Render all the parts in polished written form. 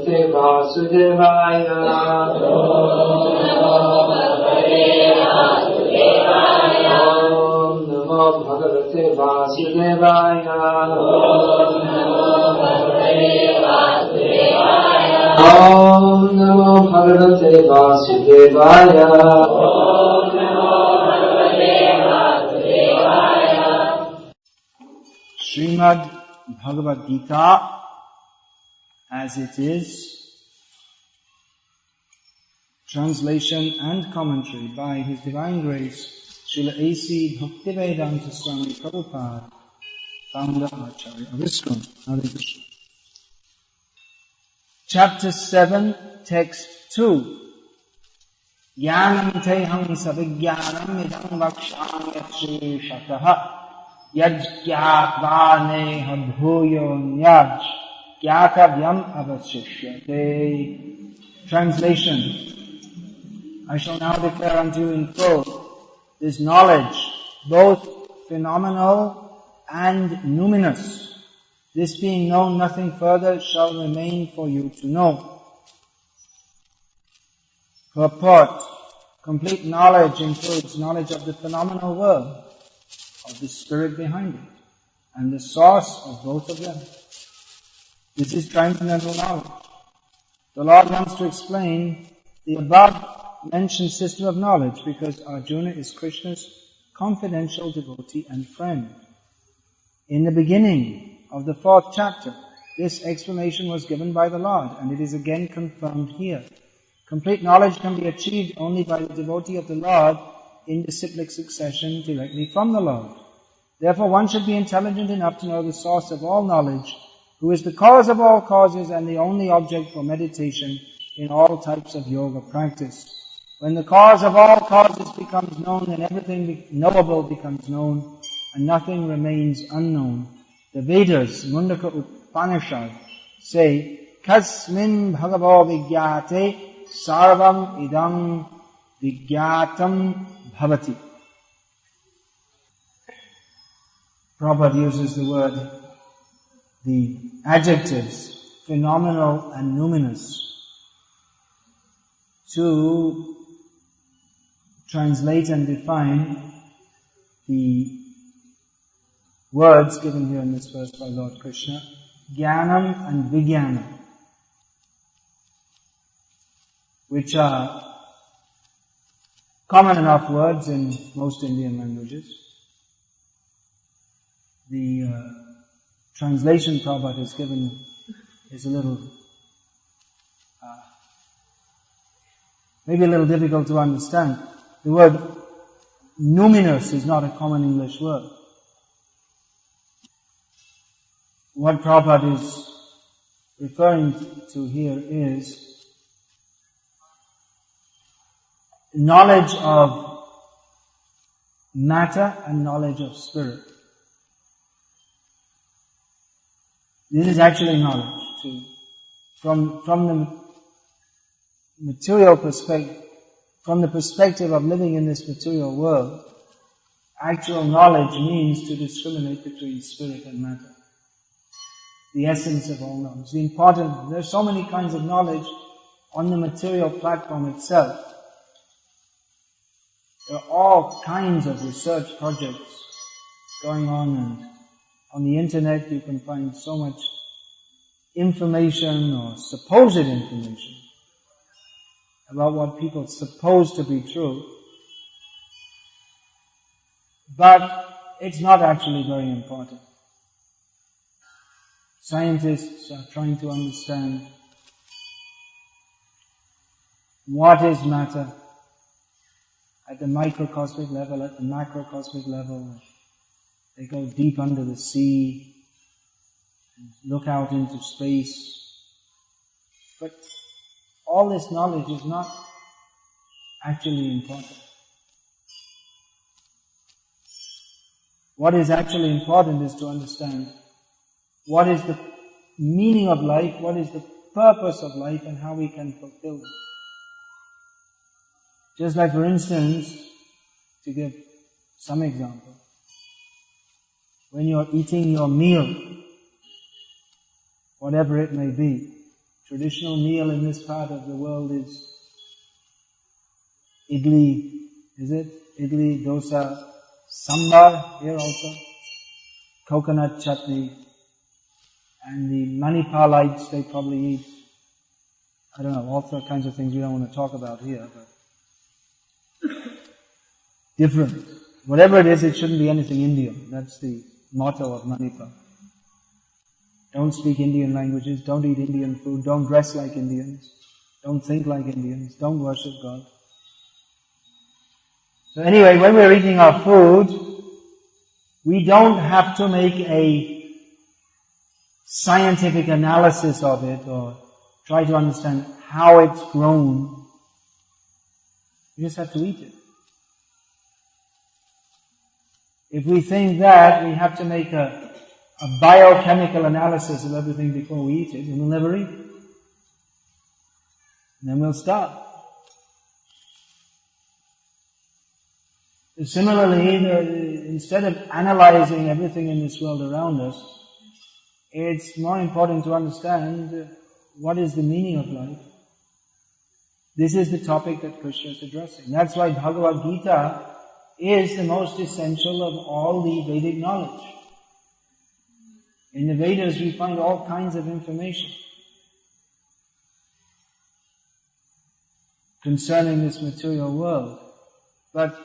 Bhagavate Vasudevaya. Om Namo Bhagavate Vasudevaya. Om Namo Bhagavate Vasudevaya. Srimad Bhagavad-gita, as it is, translation and commentary by His Divine Grace, Srila A.C. Bhakti Swami Prabhupada, founder Acharya of ISKCON. Hare Krishna. Chapter 7, Text 2. Jnanam teham savijnanam idam vakshami shataha yajñātvāneha bhūyo nyaj gyātavyam avasishyate. Translation. I shall now declare unto you in full this knowledge, both phenomenal and numinous. This being known, nothing further shall remain for you to know. Purport. Complete knowledge includes knowledge of the phenomenal world, of the spirit behind it, and the source of both of them. This is transcendental knowledge. The Lord wants to explain the above-mentioned system of knowledge because Arjuna is Krishna's confidential devotee and friend. In the beginning of the 4th chapter, this explanation was given by the Lord, and it is again confirmed here. Complete knowledge can be achieved only by the devotee of the Lord in disciplic succession directly from the Lord. Therefore, one should be intelligent enough to know the source of all knowledge, who is the cause of all causes and the only object for meditation in all types of yoga practice. When the cause of all causes becomes known, then everything knowable becomes known, and nothing remains unknown. The Vedas, Mundaka Upanishad, say, Kasmin bhagavo vigyate sarvam idam vigyatam bhavati. Prabhupada uses the adjectives phenomenal and numinous to translate and define the words given here in this verse by Lord Krishna, Jnanam and Vijnanam, which are common enough words in most Indian languages. The translation Prabhupada has given is a little, maybe a little difficult to understand. The word numinous is not a common English word. What Prabhupada is referring to here is knowledge of matter and knowledge of spirit. This is actually knowledge too. From the material perspective, from the perspective of living in this material world, actual knowledge means to discriminate between spirit and matter. The essence of all knowledge. There are so many kinds of knowledge on the material platform itself. There are all kinds of research projects going on, and on the internet you can find so much information or supposed information about what people suppose to be true. But it's not actually very important. Scientists are trying to understand what is matter at the microcosmic level, at the macrocosmic level. They go deep under the sea, look out into space. But all this knowledge is not actually important. What is actually important is to understand what is the meaning of life, what is the purpose of life, and how we can fulfill it. Just like, for instance, to give some example, when you're eating your meal, whatever it may be, traditional meal in this part of the world is idli, is it? Idli, dosa, sambar here also, coconut chutney, and the Manipalites, they probably eat, I don't know, all sorts kinds of things we don't want to talk about here, but different. Whatever it is, it shouldn't be anything Indian. That's the motto of Manipal. Don't speak Indian languages, don't eat Indian food, don't dress like Indians, don't think like Indians, don't worship God. So anyway, when we're eating our food, we don't have to make a scientific analysis of it or try to understand how it's grown. We just have to eat it. If we think that, we have to make a biochemical analysis of everything before we eat it, and we'll never eat it. And then we'll stop. Similarly, instead of analyzing everything in this world around us, it's more important to understand what is the meaning of life. This is the topic that Krishna is addressing. That's why Bhagavad-gita is the most essential of all the Vedic knowledge. In the Vedas we find all kinds of information concerning this material world. But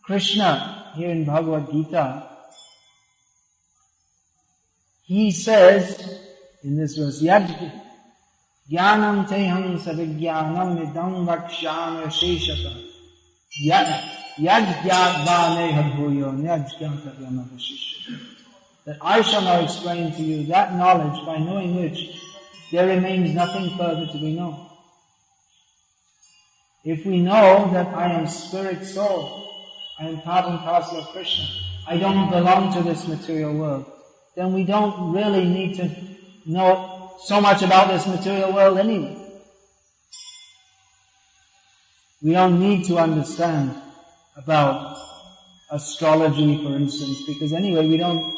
Krishna, here in Bhagavad-gita, he says in this verse, Yad jnanam teham savijnanam idam vakshana sheshata Yad jnatva nehadhuyo nyad jnatavyam avashishya. That I shall now explain to you that knowledge by knowing which there remains nothing further to be known. If we know that I am spirit soul, I am part and parcel of Krishna, I don't belong to this material world, then we don't really need to know so much about this material world anyway. We don't need to understand about astrology, for instance, because anyway we don't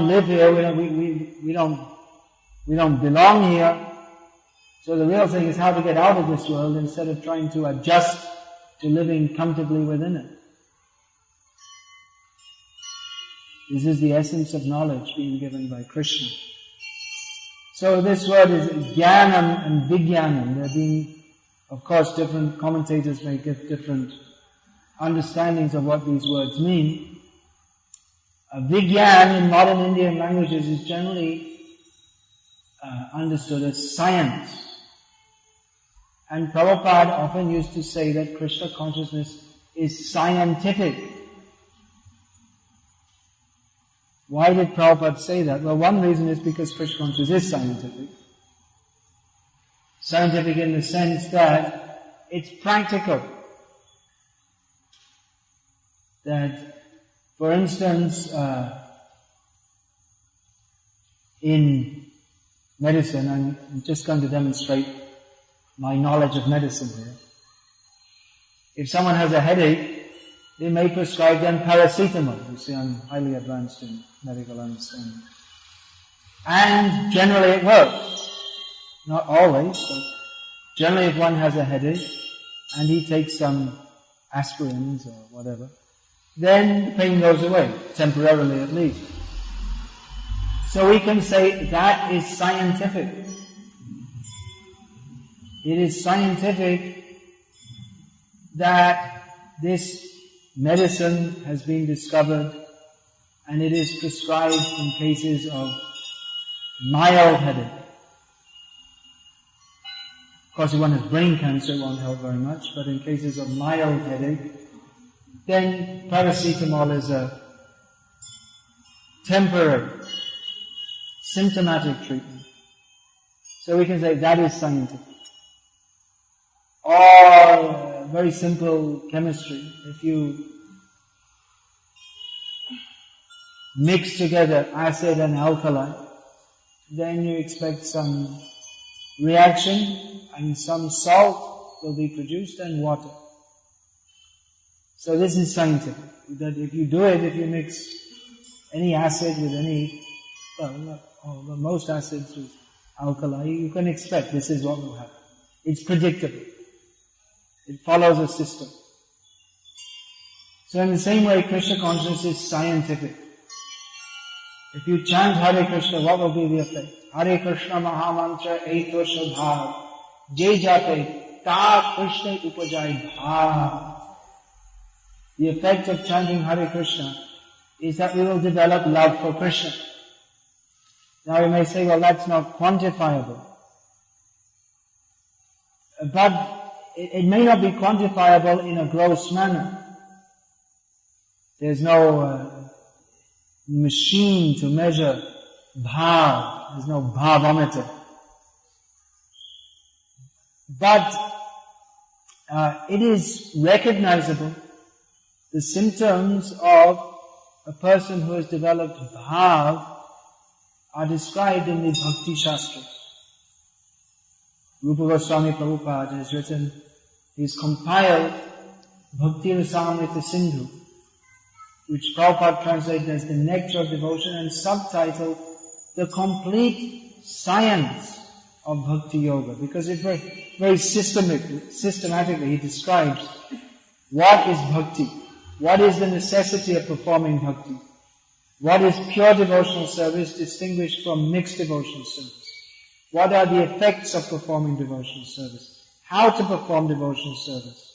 live here, we don't belong here. So the real thing is how to get out of this world instead of trying to adjust to living comfortably within it. This is the essence of knowledge being given by Krishna. So this word is jnanam and vijnanam. There being, of course, different commentators may give different understandings of what these words mean. Vigyan in modern Indian languages is generally understood as science. And Prabhupada often used to say that Krishna consciousness is scientific. Why did Prabhupada say that? Well, one reason is because Krishna consciousness is scientific. Scientific in the sense that it's practical. That, for instance, in medicine, I'm just going to demonstrate my knowledge of medicine here. If someone has a headache, they may prescribe them paracetamol. You see, I'm highly advanced in medical understanding. And generally it works. Not always, but generally if one has a headache and he takes some aspirins or whatever, then the pain goes away, temporarily at least. So we can say that is scientific. It is scientific that this medicine has been discovered and it is prescribed in cases of mild headache. Of course, if one has brain cancer, it won't help very much, but in cases of mild headache, then paracetamol is a temporary, symptomatic treatment. So we can say that is scientific. Or very simple chemistry. If you mix together acid and alkali, then you expect some reaction and some salt will be produced and water. So this is scientific. That if you do it, if you mix any acid with any, well, not all, but most acids with alkali, you can expect this is what will happen. It's predictable. It follows a system. So in the same way, Krishna consciousness is scientific. If you chant Hare Krishna, what will be the effect? Hare Krishna Mahamantra Eto Shadha Jai Jate Ta Krishna Upajai Bhav. The effect of chanting Hare Krishna is that we will develop love for Krishna. Now you may say, well, that's not quantifiable. But it may not be quantifiable in a gross manner. There's no machine to measure bhav. There's no bhavometer. But it is recognizable. The symptoms of a person who has developed bhav are described in the Bhakti Shastras. Rupa Goswami Prabhupada has written, he's compiled Bhakti Rasamrita Sindhu, which Prabhupada translated as the nectar of devotion, and subtitled the complete science of Bhakti Yoga, because it very systematically he describes what is bhakti, what is the necessity of performing bhakti, what is pure devotional service distinguished from mixed devotional service, what are the effects of performing devotional service, how to perform devotional service,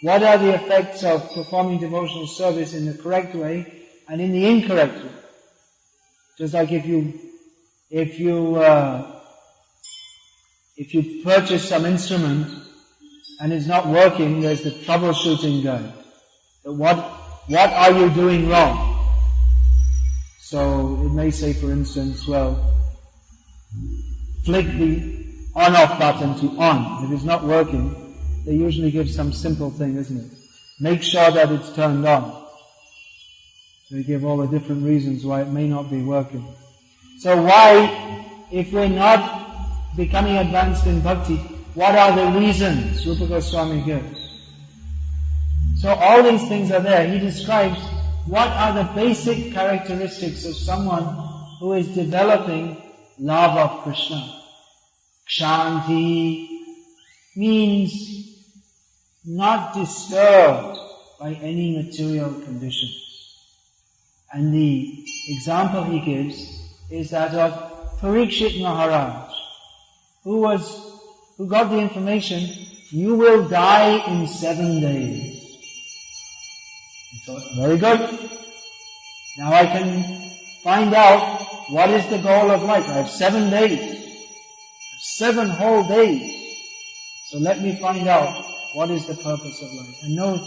what are the effects of performing devotional service in the correct way and in the incorrect way. Just like if you purchase some instrument and it's not working, there's the troubleshooting guide. What are you doing wrong? So it may say, for instance, well, flick the on-off button to on. If it's not working, they usually give some simple thing, isn't it? Make sure that it's turned on. They give all the different reasons why it may not be working. So why, if we're not becoming advanced in bhakti, what are the reasons Rupa Goswami gives? So all these things are there. He describes what are the basic characteristics of someone who is developing love of Krishna. Kshanti means not disturbed by any material conditions. And the example he gives is that of Parikshit Maharaj, who got the information, you will die in 7 days. He thought, very good. Now I can find out what is the goal of life. I have 7 days. I have 7 whole days. So let me find out what is the purpose of life. And no,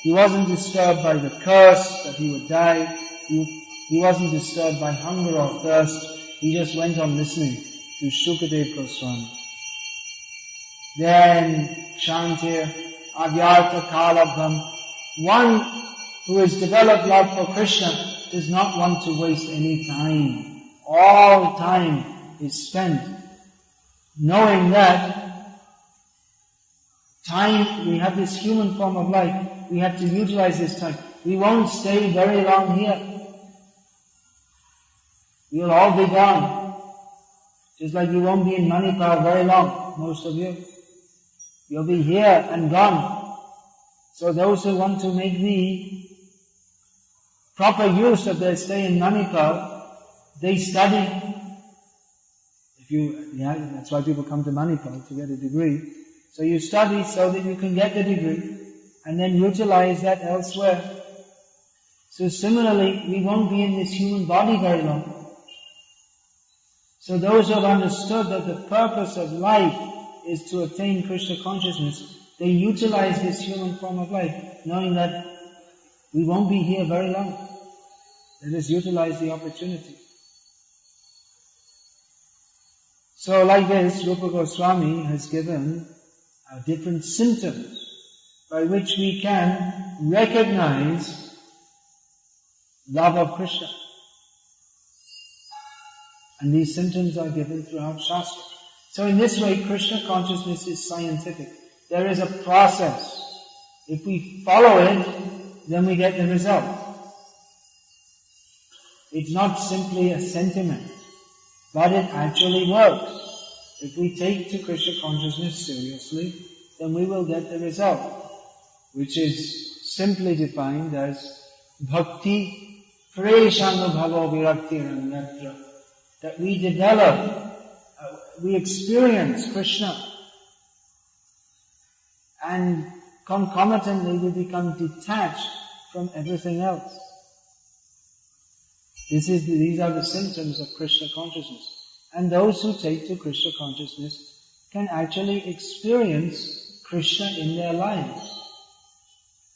he wasn't disturbed by the curse that he would die. He wasn't disturbed by hunger or thirst. He just went on listening to Shukadev Goswami. Then Shantir, Adyartha Kalabham. One who has developed love for Krishna does not want to waste any time. All time is spent knowing that time, we have this human form of life, we have to utilize this time. We won't stay very long here. We will all be gone. Just like you won't be in Manipal very long, most of you. You'll be here and gone. So those who want to make the proper use of their stay in Manipal, they study. That's why people come to Manipal, to get a degree. So you study so that you can get the degree and then utilize that elsewhere. So similarly, we won't be in this human body very long. So those who have understood that the purpose of life is to attain Krishna consciousness, they utilize this human form of life, knowing that we won't be here very long. Let us utilize the opportunity. So like this, Rupa Goswami has given different symptoms by which we can recognize love of Krishna. And these symptoms are given throughout Shastra. So in this way, Krishna consciousness is scientific. There is a process. If we follow it, then we get the result. It's not simply a sentiment, but it actually works. If we take to Krishna consciousness seriously, then we will get the result, which is simply defined as Bhakti Preshanubhavo Viraktiranyatra. That we develop, we experience Krishna, and concomitantly we become detached from everything else. These are the symptoms of Krishna consciousness. And those who take to Krishna consciousness can actually experience Krishna in their lives.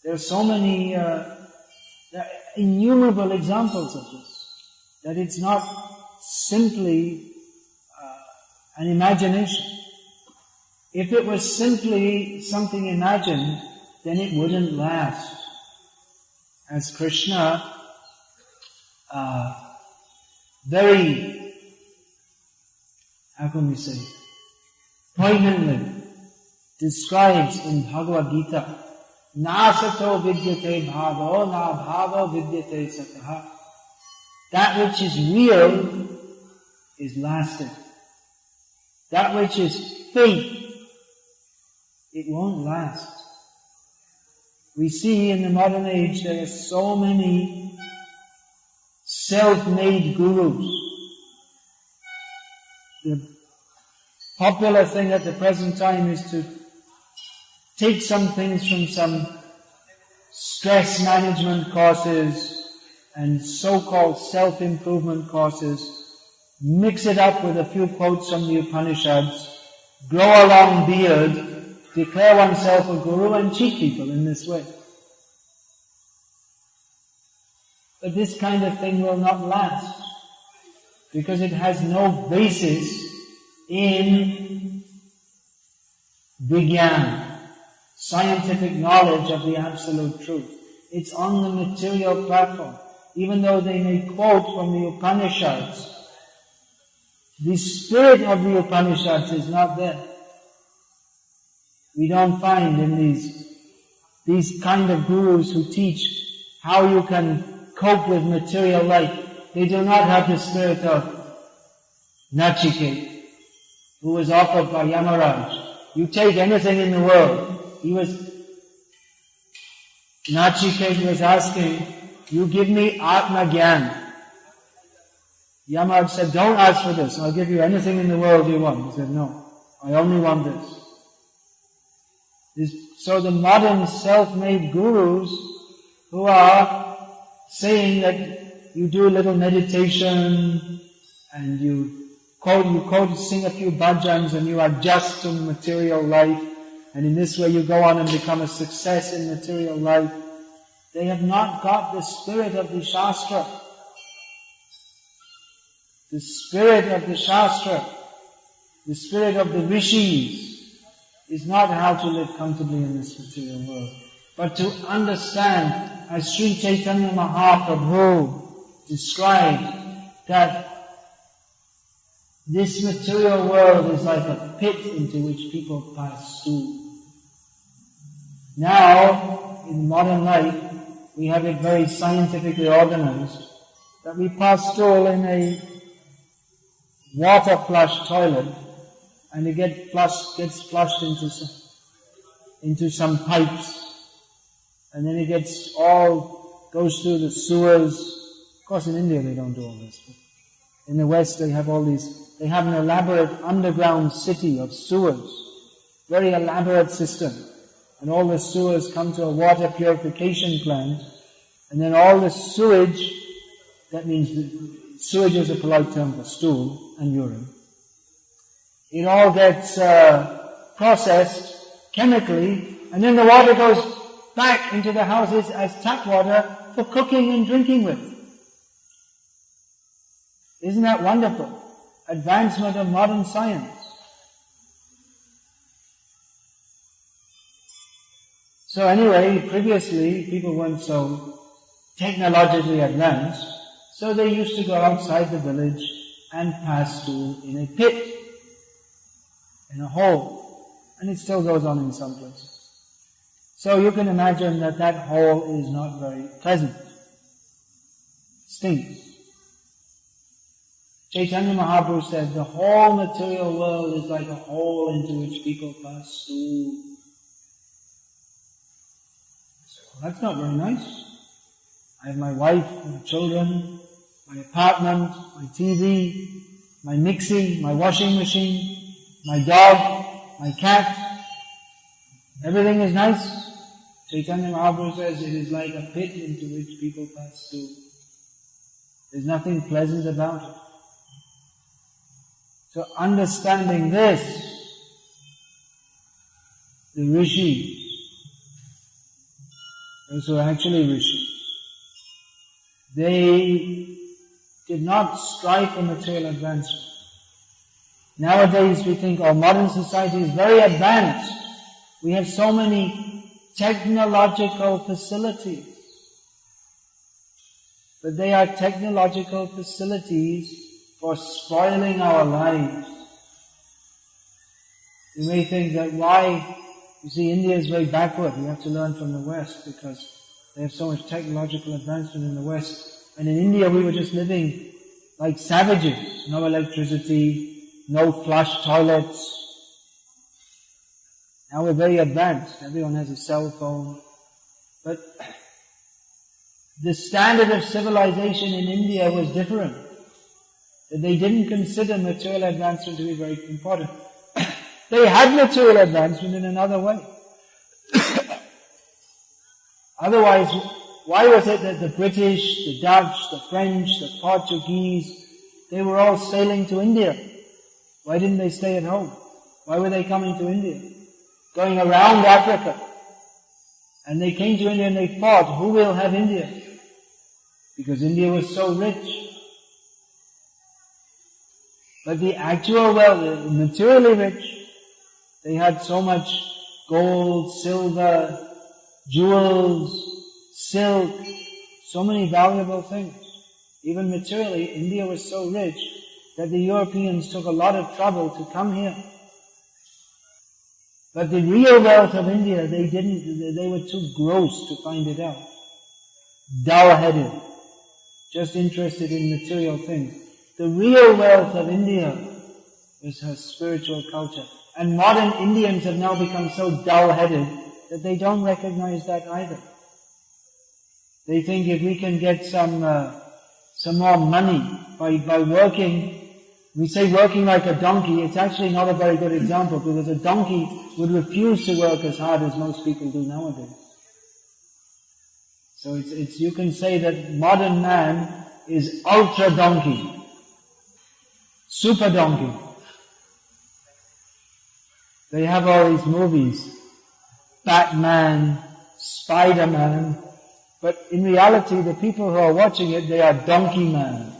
There are so many, there are innumerable examples of this, that it's not simply an imagination. If it was simply something imagined, then it wouldn't last. As Krishna very, how can we say, poignantly describes in Bhagavad-gita, Nasato vidyate bhavo, na bhavo vidyate sataha. That which is real is lasting. That which is fake, it won't last. We see in the modern age there are so many self-made gurus. The popular thing at the present time is to take some things from some stress management courses and so-called self-improvement courses, mix it up with a few quotes from the Upanishads, grow a long beard, declare oneself a guru and cheat people in this way. But this kind of thing will not last, because it has no basis in Vigyan, scientific knowledge of the absolute truth. It's on the material platform. Even though they may quote from the Upanishads, the spirit of the Upanishads is not there. We don't find in these kind of gurus who teach how you can cope with material life. They do not have the spirit of Nachiketa, who was offered by Yamaraj. You take anything in the world. Nachiketa was asking, you give me Atma Gyan. Yamaraj said, don't ask for this. I'll give you anything in the world you want. He said, no, I only want this. So the modern self-made gurus who are saying that you do a little meditation and you sing a few bhajans and you adjust to material life, and in this way you go on and become a success in material life. They have not got the spirit of the Shastra. The spirit of the Shastra, the spirit of the Rishis, is not how to live comfortably in this material world, but to understand, as Sri Chaitanya Mahaprabhu described, that this material world is like a pit into which people pass through. Now, in modern life, we have it very scientifically organized, that we pass through in a water flush toilet, and it gets flushed into some pipes, and then it goes through the sewers. Of course, in India they don't do all this. But in the West they have an elaborate underground city of sewers, very elaborate system. And all the sewers come to a water purification plant, and then all the sewage, that means sewage is a polite term for stool and urine, it all gets processed chemically, and then the water goes back into the houses as tap water for cooking and drinking with. Isn't that wonderful? Advancement of modern science. So anyway, previously people weren't so technologically advanced, so they used to go outside the village and pass through in a pit, in a hole, and it still goes on in some places. So you can imagine that hole is not very pleasant. It stinks. Chaitanya Mahaprabhu said, the whole material world is like a hole into which people pass through. So, that's not very nice. I have my wife, my children, my apartment, my TV, my mixie, my washing machine, my dog, my cat. Everything is nice. Chaitanya Mahaprabhu says it is like a pit into which people pass through. There's nothing pleasant about it. So understanding this, the rishis, those who are actually rishis, they did not strive for material advancement. Nowadays we think, oh, modern society is very advanced. We have so many technological facilities. But they are technological facilities for spoiling our lives. You may think that why, you see, India is very backward. We have to learn from the West because they have so much technological advancement in the West. And in India we were just living like savages. No electricity, no flush toilets. Now we're very advanced. Everyone has a cell phone. But the standard of civilization in India was different. They didn't consider material advancement to be very important. They had material advancement in another way. Otherwise, why was it that the British, the Dutch, the French, the Portuguese, they were all sailing to India? Why didn't they stay at home? Why were they coming to India? Going around Africa. And they came to India and they thought, who will have India? Because India was so rich. But the actual wealth, materially rich, they had so much gold, silver, jewels, silk, so many valuable things. Even materially, India was so rich that the Europeans took a lot of trouble to come here. But the real wealth of India, they were too gross to find it out. Dull-headed, just interested in material things. The real wealth of India is her spiritual culture. And modern Indians have now become so dull-headed that they don't recognize that either. They think if we can get some more money by working, we say working like a donkey, it's actually not a very good example because a donkey would refuse to work as hard as most people do nowadays. So it's you can say that modern man is ultra donkey. Super donkey. They have all these movies, Batman, Spider-Man, but in reality the people who are watching it, they are donkey man.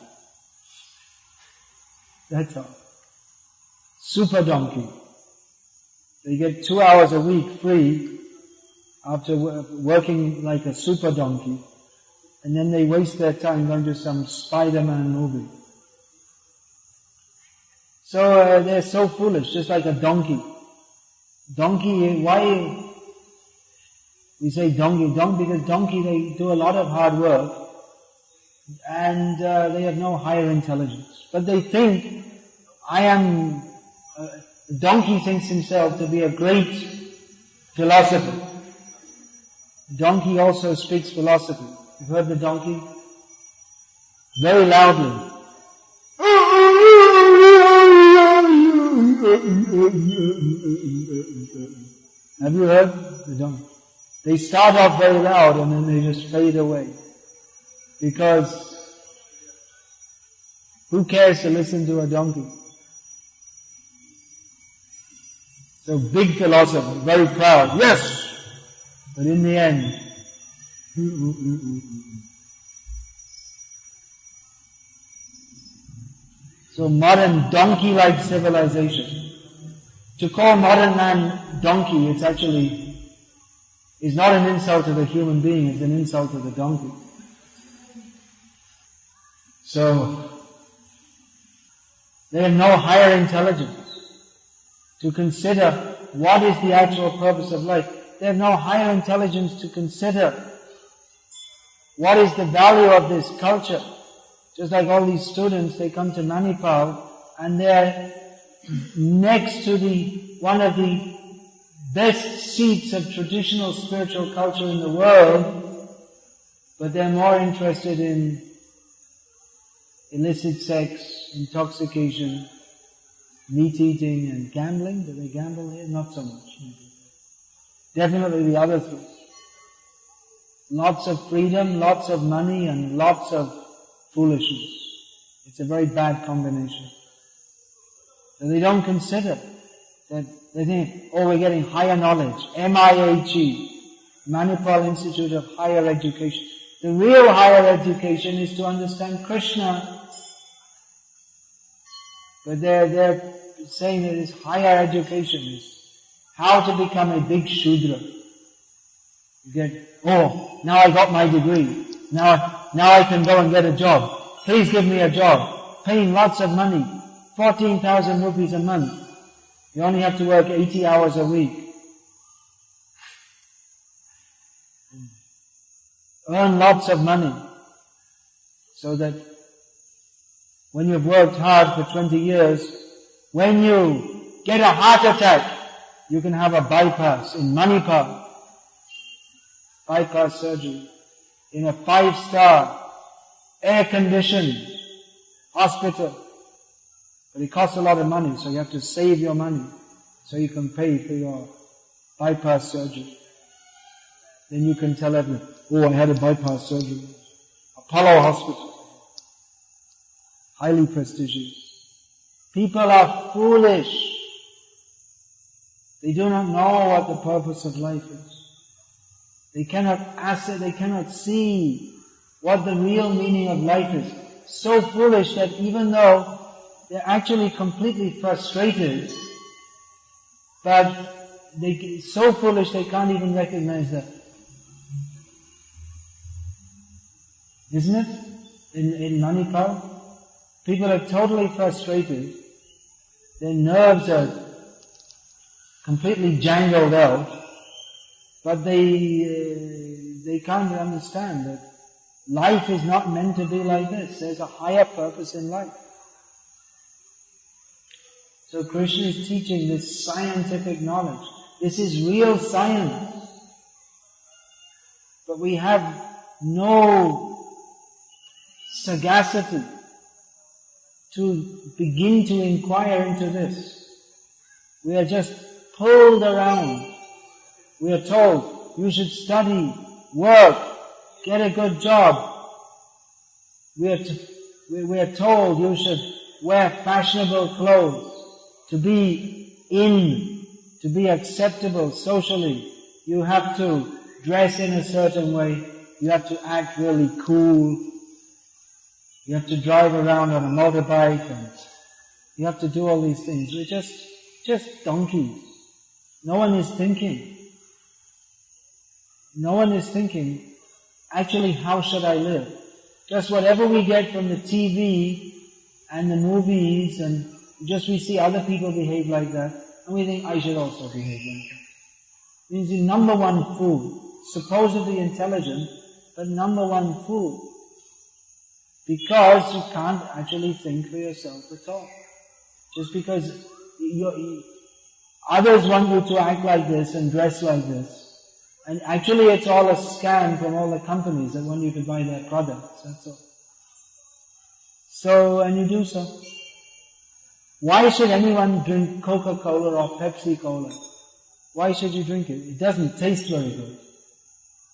That's all. Super donkey. They get 2 hours a week free after working like a super donkey, and then they waste their time going to some Spider-Man movie. So they're so foolish, just like a donkey. Donkey, why we say donkey? Because donkey, they do a lot of hard work and they have no higher intelligence. But they think, donkey thinks himself to be a great philosopher. Donkey also speaks philosophy. You've heard the donkey? Very loudly. Have you heard the donkey? They start off very loud and then they just fade away. Because who cares to listen to a donkey? So big philosopher, very proud, yes! But in the end, so modern donkey-like civilization. To call modern man donkey, it's actually, is not an insult to the human being, it's an insult to the donkey. So, they have no higher intelligence to consider what is the actual purpose of life. They have no higher intelligence to consider what is the value of this culture. Just like all these students, they come to Manipal and they're next to one of the best seats of traditional spiritual culture in the world, but they're more interested in illicit sex, intoxication, meat eating and gambling. Do they gamble here? Not so much. Definitely the other three. Lots of freedom, lots of money and lots of foolishness. It's a very bad combination. So they don't consider that they think, oh, we're getting higher knowledge. MIHE, Manipal Institute of Higher Education. The real higher education is to understand Krishna. But they're saying that this higher education is how to become a big Shudra. You get, oh, now I got my degree. Now I can go and get a job. Please give me a job. Paying lots of money. 14,000 rupees a month. You only have to work 80 hours a week. Earn lots of money. So that when you've worked hard for 20 years, when you get a heart attack, you can have a bypass in Manipal. Bypass surgery. In a 5-star, air-conditioned hospital. But it costs a lot of money, so you have to save your money so you can pay for your bypass surgery. Then you can tell everyone, oh, I had a bypass surgery. Apollo Hospital. Highly prestigious. People are foolish. They do not know what the purpose of life is. They cannot see what the real meaning of life is. So foolish that even though they're actually completely frustrated, but so foolish they can't even recognize that. Isn't it? In Manipal, people are totally frustrated. Their nerves are completely jangled out, but they can't understand that life is not meant to be like this. There's a higher purpose in life. So Krishna is teaching this scientific knowledge. This is real science. But we have no sagacity to begin to inquire into this. We are just pulled around. We are told, you should study, work, get a good job. We are told you should wear fashionable clothes. To be in, to be acceptable socially, you have to dress in a certain way. You have to act really cool. You have to drive around on a motorbike and you have to do all these things. We're just donkeys. No one is thinking. No one is thinking, actually, how should I live? Just whatever we get from the TV and the movies and just we see other people behave like that, and we think, I should also behave like that. It means the number one fool, supposedly intelligent, but number one fool. Because you can't actually think for yourself at all. Just because others want you to act like this and dress like this. And actually it's all a scam from all the companies that want you to buy their products, that's all. So, and you do so. Why should anyone drink Coca-Cola or Pepsi-Cola? Why should you drink it? It doesn't taste very good.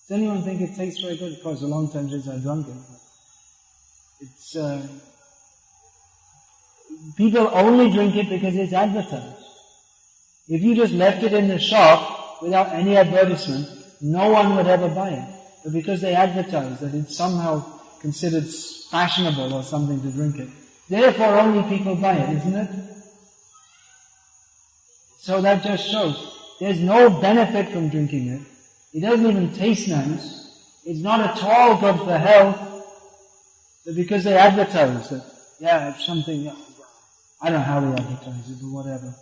Does anyone think it tastes very good? Of course, a long time since I drank it. It's, people only drink it because it's advertised. If you just left it in the shop without any advertisement, no one would ever buy it. But because they advertise that it's somehow considered fashionable or something to drink it, therefore only people buy it, isn't it? So that just shows there's no benefit from drinking it. It doesn't even taste nice. It's not at all good for health. But because they advertise it, yeah, it's something, I don't know how they advertise it, but whatever.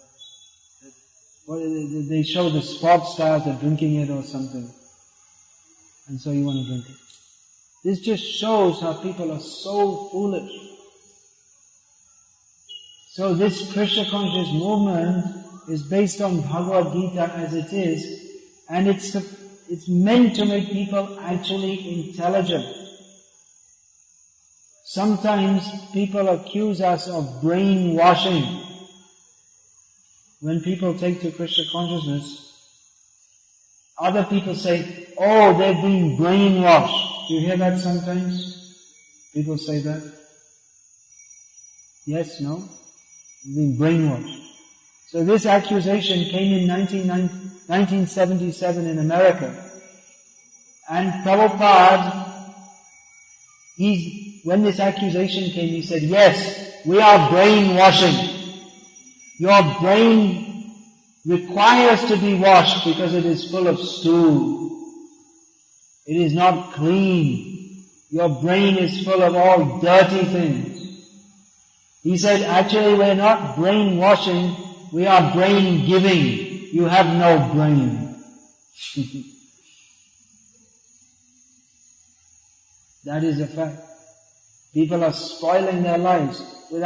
They show the sports stars are drinking it or something. And so you want to drink it. This just shows how people are so foolish. So this Krishna conscious movement is based on Bhagavad-gita as it is, and it's meant to make people actually intelligent. Sometimes people accuse us of brainwashing. When people take to Krishna consciousness, other people say, oh, they've been brainwashed. Do you hear that sometimes? People say that. Yes, no? You've been brainwashed. So this accusation came in 1977 in America. And Prabhupada, when this accusation came, he said, yes, we are brainwashing. Your brain requires to be washed because it is full of stool. It is not clean. Your brain is full of all dirty things. He said, actually we're not brainwashing, we are brain giving. You have no brain. That is a fact. People are spoiling their lives they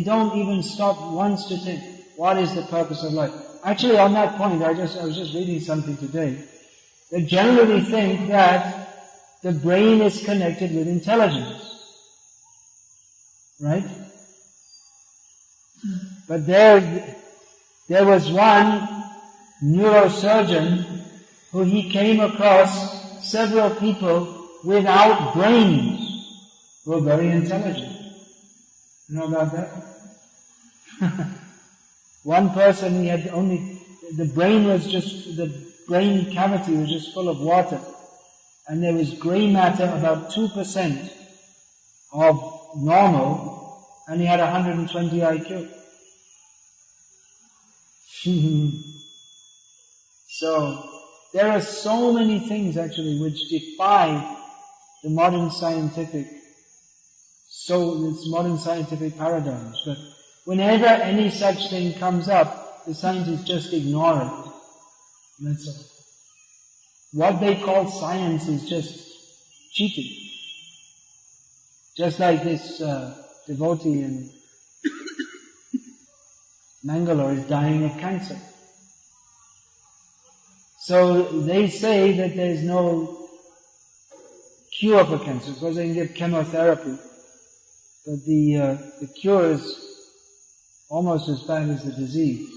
don't even stop once to think, what is the purpose of life? Actually, on that point, I was just reading something today. They generally think that the brain is connected with intelligence. Right? But there was one neurosurgeon who he came across several people without brains who were very intelligent. You know about that? One person, he had only, the brain cavity was just full of water. And there was grey matter about 2% of normal, and he had 120 IQ. So, there are so many things actually which defy the modern scientific paradigms. But whenever any such thing comes up, the scientists just ignore it. That's all. What they call science is just cheating. Just like this devotee in Mangalore is dying of cancer. So they say that there is no cure for cancer. Because they can give chemotherapy. But the cure is almost as bad as the disease.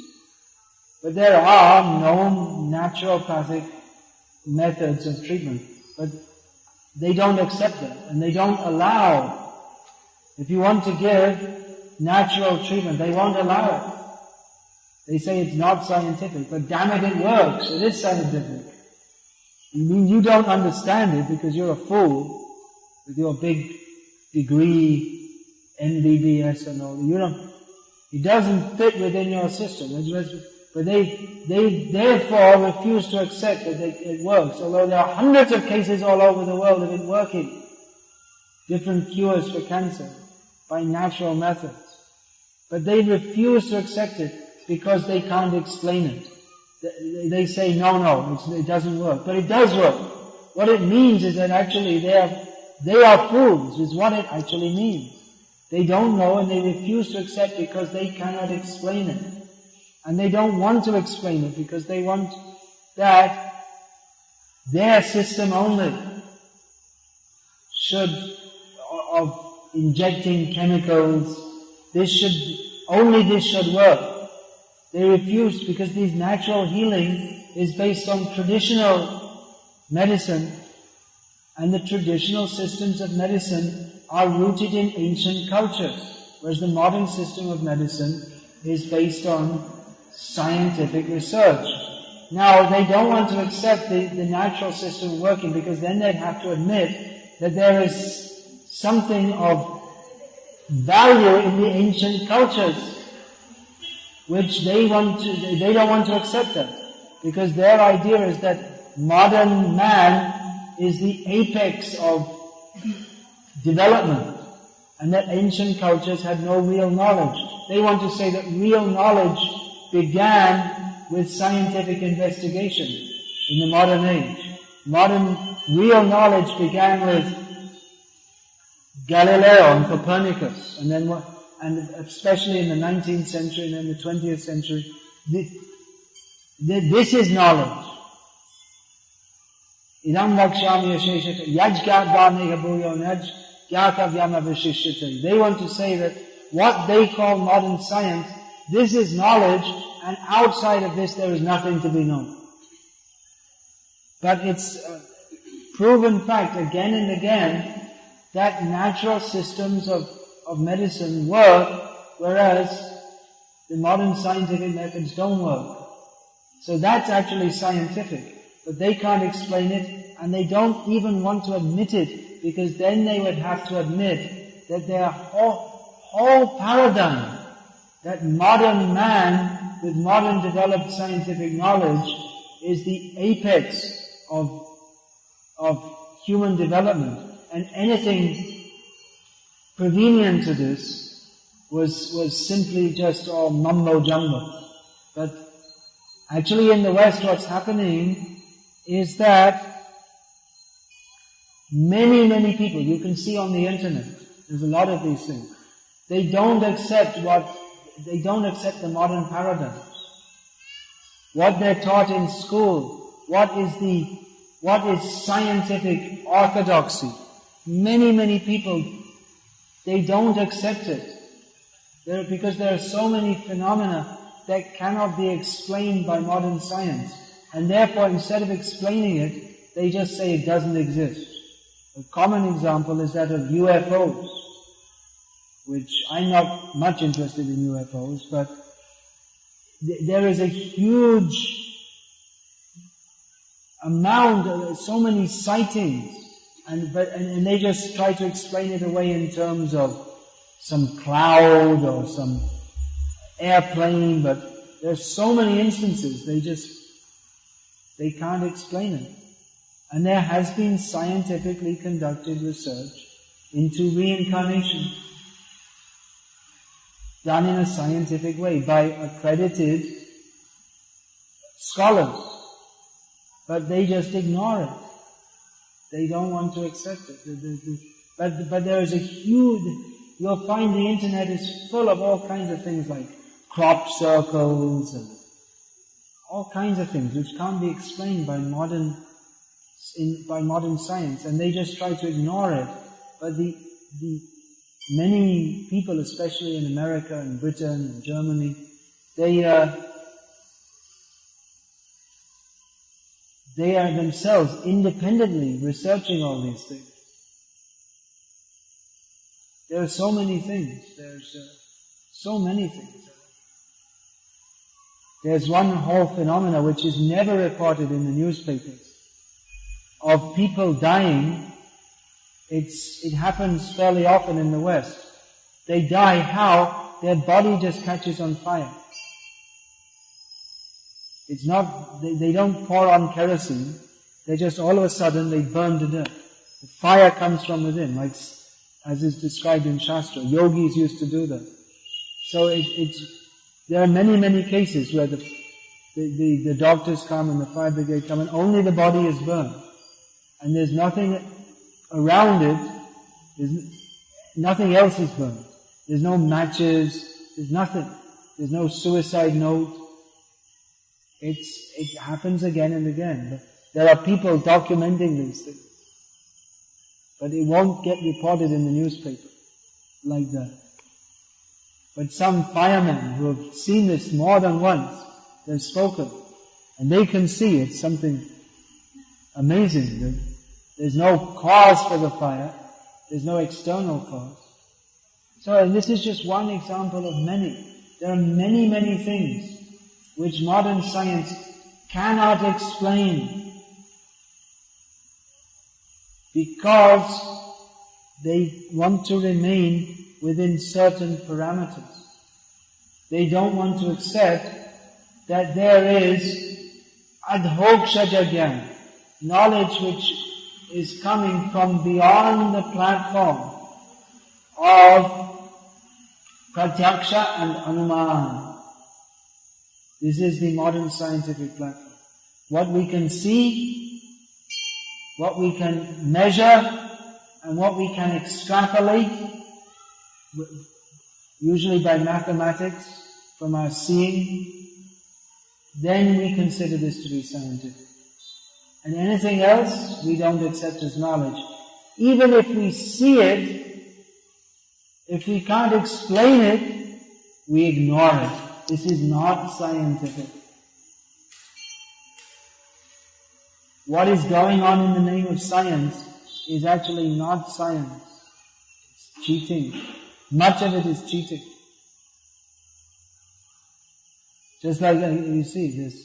But there are known naturopathic methods of treatment. But they don't accept them. And they don't allow. If you want to give natural treatment, they won't allow it. They say it's not scientific. But damn it, it works. It is scientific. You mean you don't understand it because you're a fool with your big degree, MBBS and all. It doesn't fit within your system. But they therefore refuse to accept that it works. Although there are hundreds of cases all over the world of it working. Different cures for cancer by natural methods. But they refuse to accept it because they can't explain it. They say, no, it doesn't work. But it does work. What it means is that actually they are fools, is what it actually means. They don't know and they refuse to accept because they cannot explain it. And they don't want to explain it because they want that their system only of injecting chemicals, this should work. They refuse because this natural healing is based on traditional medicine, and the traditional systems of medicine are rooted in ancient cultures, whereas the modern system of medicine is based on scientific research. Now, they don't want to accept the natural system working because then they'd have to admit that there is something of value in the ancient cultures, which they don't want to accept that. Because their idea is that modern man is the apex of development, and that ancient cultures had no real knowledge. They want to say that real knowledge began with scientific investigation in the modern age. Modern real knowledge began with Galileo and Copernicus, and then and especially in the 19th century and then the 20th century. This is knowledge. Idam vakshami asheshata yajgatvanega bhuyo naj gyatavyam avashishyate. They want to say that what they call modern science, this is knowledge, and outside of this there is nothing to be known. But it's a proven fact again and again that natural systems of medicine work, whereas the modern scientific methods don't work. So that's actually scientific, but they can't explain it, and they don't even want to admit it, because then they would have to admit that their whole paradigm, that modern man with modern developed scientific knowledge is the apex of human development, and anything prevenient to this was simply just all mumbo jumbo. But actually in the West what's happening is that many people, you can see on the internet, there's a lot of these things, they don't accept the modern paradigms. What they're taught in school, what is scientific orthodoxy. Many people, they don't accept it. Because there are so many phenomena that cannot be explained by modern science. And therefore, instead of explaining it, they just say it doesn't exist. A common example is that of UFOs, which I'm not much interested in UFOs, but there is a huge amount, so many sightings, and they just try to explain it away in terms of some cloud or some airplane, but there's so many instances, they can't explain it. And there has been scientifically conducted research into reincarnation, done in a scientific way by accredited scholars. But they just ignore it. They don't want to accept it. But there is a huge, you'll find the internet is full of all kinds of things like crop circles and all kinds of things which can't be explained by modern science, and they just try to ignore it. But the many people, especially in America and Britain and Germany, they are themselves independently researching all these things. There are so many things. There's so many things. There's one whole phenomena which is never reported in the newspapers of people dying. It happens fairly often in the West. They die how? Their body just catches on fire. It's not, they don't pour on kerosene. They just all of a sudden they burn to death. The fire comes from within, like as is described in Shastra. Yogis used to do that. So there are many cases where the doctors come and the fire brigade come and only the body is burned. And there's nothing around it, nothing else is burned. There's no matches, there's nothing. There's no suicide note. It happens again and again. But there are people documenting these things. But it won't get reported in the newspaper like that. But some firemen who have seen this more than once, they've spoken. And they can see it's something amazing. There's no cause for the fire. There's no external cause. So, and this is just one example of many. There are many things which modern science cannot explain because they want to remain within certain parameters. They don't want to accept that there is adhoksha knowledge which is coming from beyond the platform of pratyaksha and anuman. This is the modern scientific platform. What we can see what we can measure and what we can extrapolate, usually by mathematics, from our seeing, then we consider this to be scientific. And anything else we don't accept as knowledge. Even if we see it, if we can't explain it, we ignore it. This is not scientific. What is going on in the name of science is actually not science. It's cheating. Much of it is cheating. Just like you see this,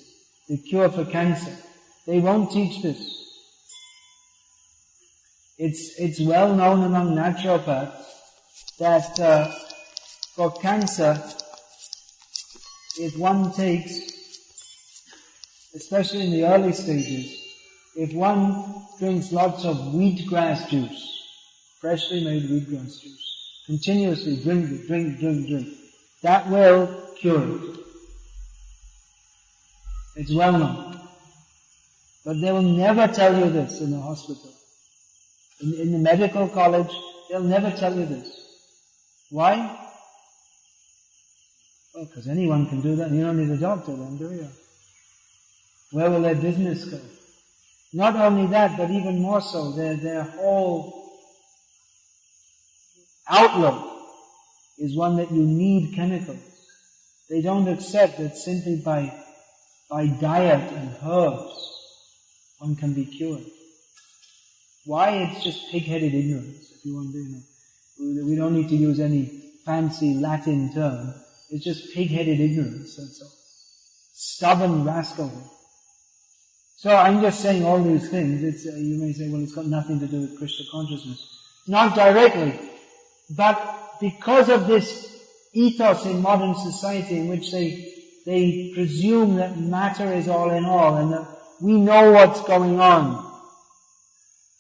the cure for cancer. They won't teach this. It's well known among naturopaths that for cancer, if one takes, especially in the early stages, if one drinks lots of wheatgrass juice, freshly made wheatgrass juice, continuously drink, that will cure it. It's well known. But they will never tell you this in the hospital. In the medical college, they'll never tell you this. Why? Well, because anyone can do that. You don't need a doctor then, do you? Where will their business go? Not only that, but even more so, their whole outlook is one that you need chemicals. They don't accept that simply by diet and herbs one can be cured. Why? It's just pig-headed ignorance, if you want to know. We don't need to use any fancy Latin term. It's just pig-headed ignorance, that's all. Stubborn rascalry. So I'm just saying all these things. You may say, well, it's got nothing to do with Krishna consciousness. Not directly. But because of this ethos in modern society in which they presume that matter is all in all and that we know what's going on.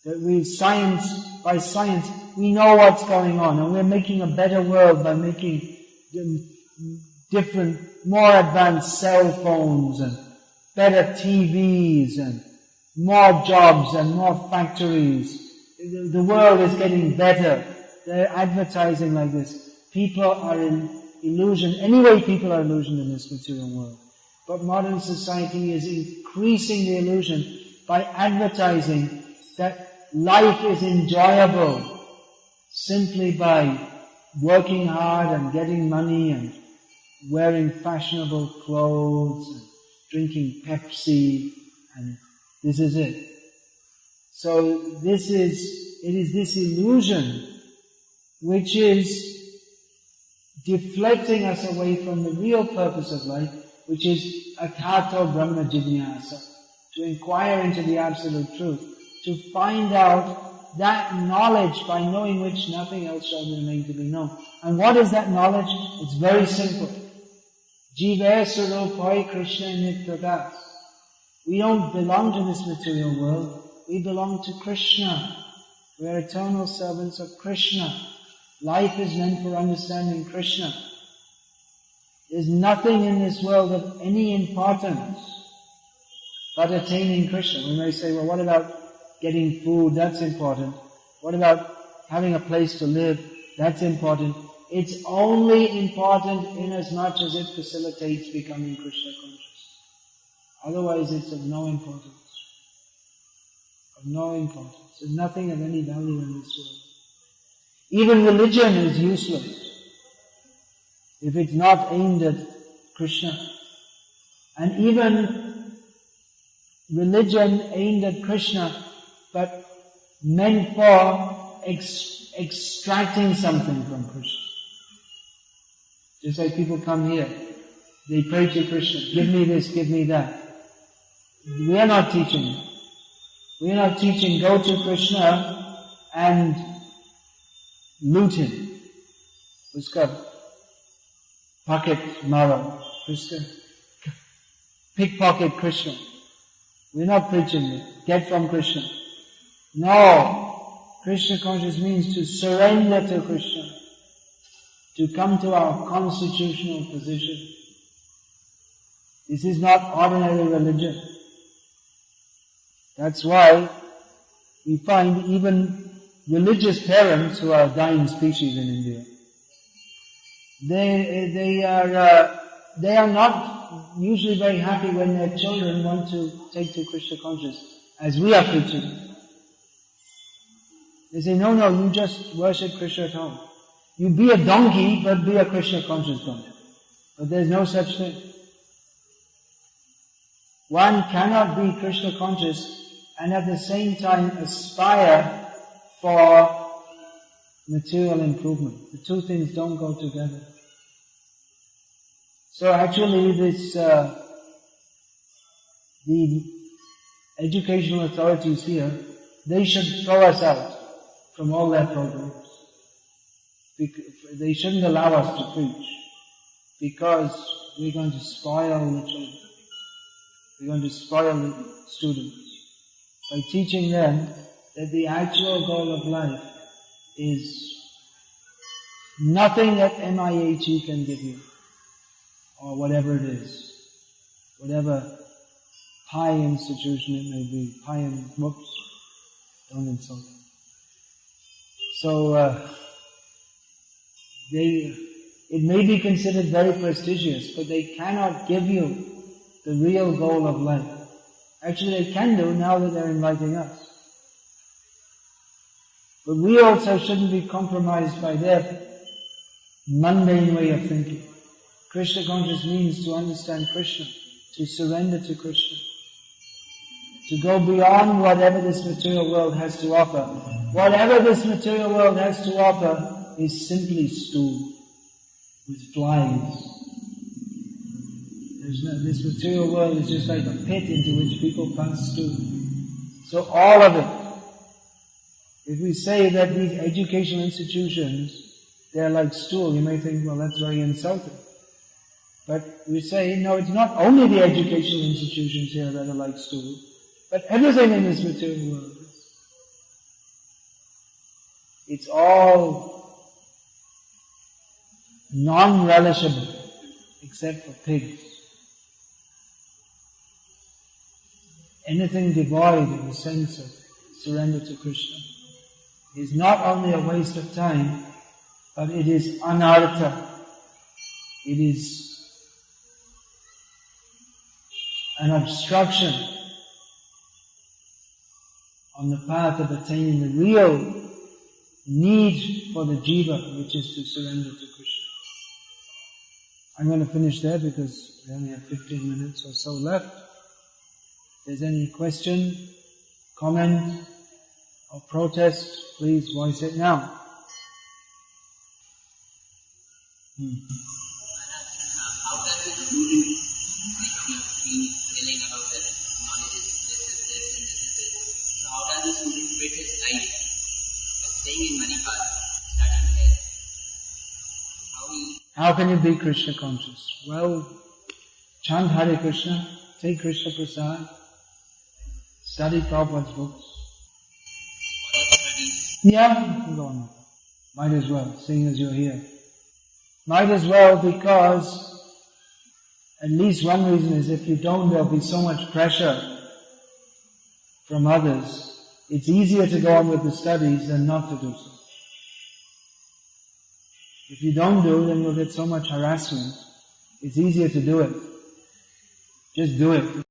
That by science, we know what's going on, and we're making a better world by making different, more advanced cell phones and better TVs and more jobs and more factories. The world is getting better. They're advertising like this. People are in illusion. Anyway, people are illusioned in this material world. But modern society is increasing the illusion by advertising that life is enjoyable simply by working hard and getting money and wearing fashionable clothes and drinking Pepsi, and this is it. So it is this illusion which is deflecting us away from the real purpose of life, which is Athato Brahma Jidnyasa, to inquire into the absolute truth, to find out that knowledge by knowing which nothing else shall remain to be known. And what is that knowledge? It's very simple. Jive Surupoi Krishna Nityadas. We don't belong to this material world. We belong to Krishna. We are eternal servants of Krishna. Life is meant for understanding Krishna. There's nothing in this world of any importance but attaining Krishna. We may say, well, what about getting food? That's important. What about having a place to live? That's important. It's only important in as much as it facilitates becoming Krishna conscious. Otherwise it's of no importance. Of no importance. There's nothing of any value in this world. Even religion is useless if it's not aimed at Krishna. And even religion aimed at Krishna, but meant for extracting something from Krishna. Just like people come here, they pray to Krishna, give me this, give me that. We are not teaching. We are not teaching, go to Krishna and loot him. Uska pocket mara. Pickpocket Krishna. We're not preaching it. Get from Krishna. No. Krishna consciousness means to surrender to Krishna. To come to our constitutional position. This is not ordinary religion. That's why we find even religious parents who are a dying species in India, they are not usually very happy when their children want to take to Krishna consciousness, as we are preaching. They say, no, you just worship Krishna at home. You be a donkey, but be a Krishna conscious donkey. But there's no such thing. One cannot be Krishna conscious and at the same time aspire for material improvement. The two things don't go together. So actually the educational authorities here, they should throw us out from all their programs. They shouldn't allow us to preach because we're going to spoil the children. We're going to spoil the students by teaching them that the actual goal of life is nothing that MIHE can give you, or whatever it is, whatever high institution it may be, don't insult them. So, it may be considered very prestigious, but they cannot give you the real goal of life. Actually, they can do now that they're inviting us. But we also shouldn't be compromised by their mundane way of thinking. Krishna consciousness means to understand Krishna, to surrender to Krishna, to go beyond whatever this material world has to offer. Whatever this material world has to offer is simply stool with flies. This material world is just like a pit into which people pass stool. So all of it. If we say that these educational institutions, they're like stool, you may think, well, that's very insulting. But we say, no, it's not only the educational institutions here that are like stool, but everything in this material world is. It's all non-relishable, except for pigs. Anything devoid of the sense of surrender to Krishna is not only a waste of time, but it is anartha. It is an obstruction on the path of attaining the real need for the jiva, which is to surrender to Krishna. I'm going to finish there because we only have 15 minutes or so left. If there's any question, comment, or protest, please voice it now. How does the student, like you have been telling about that knowledge is this and this. So how does the student fit his life by staying in Manipal, studying here? How can you be Krishna conscious? Well, chant Hare Krishna, take Krishna Prasad, study Prabhupada's books. Yeah, you can go on. Might as well, seeing as you're here. Might as well, because at least one reason is if you don't, there'll be so much pressure from others. It's easier to go on with the studies than not to do so. If you don't do, then you'll get so much harassment. It's easier to do it. Just do it.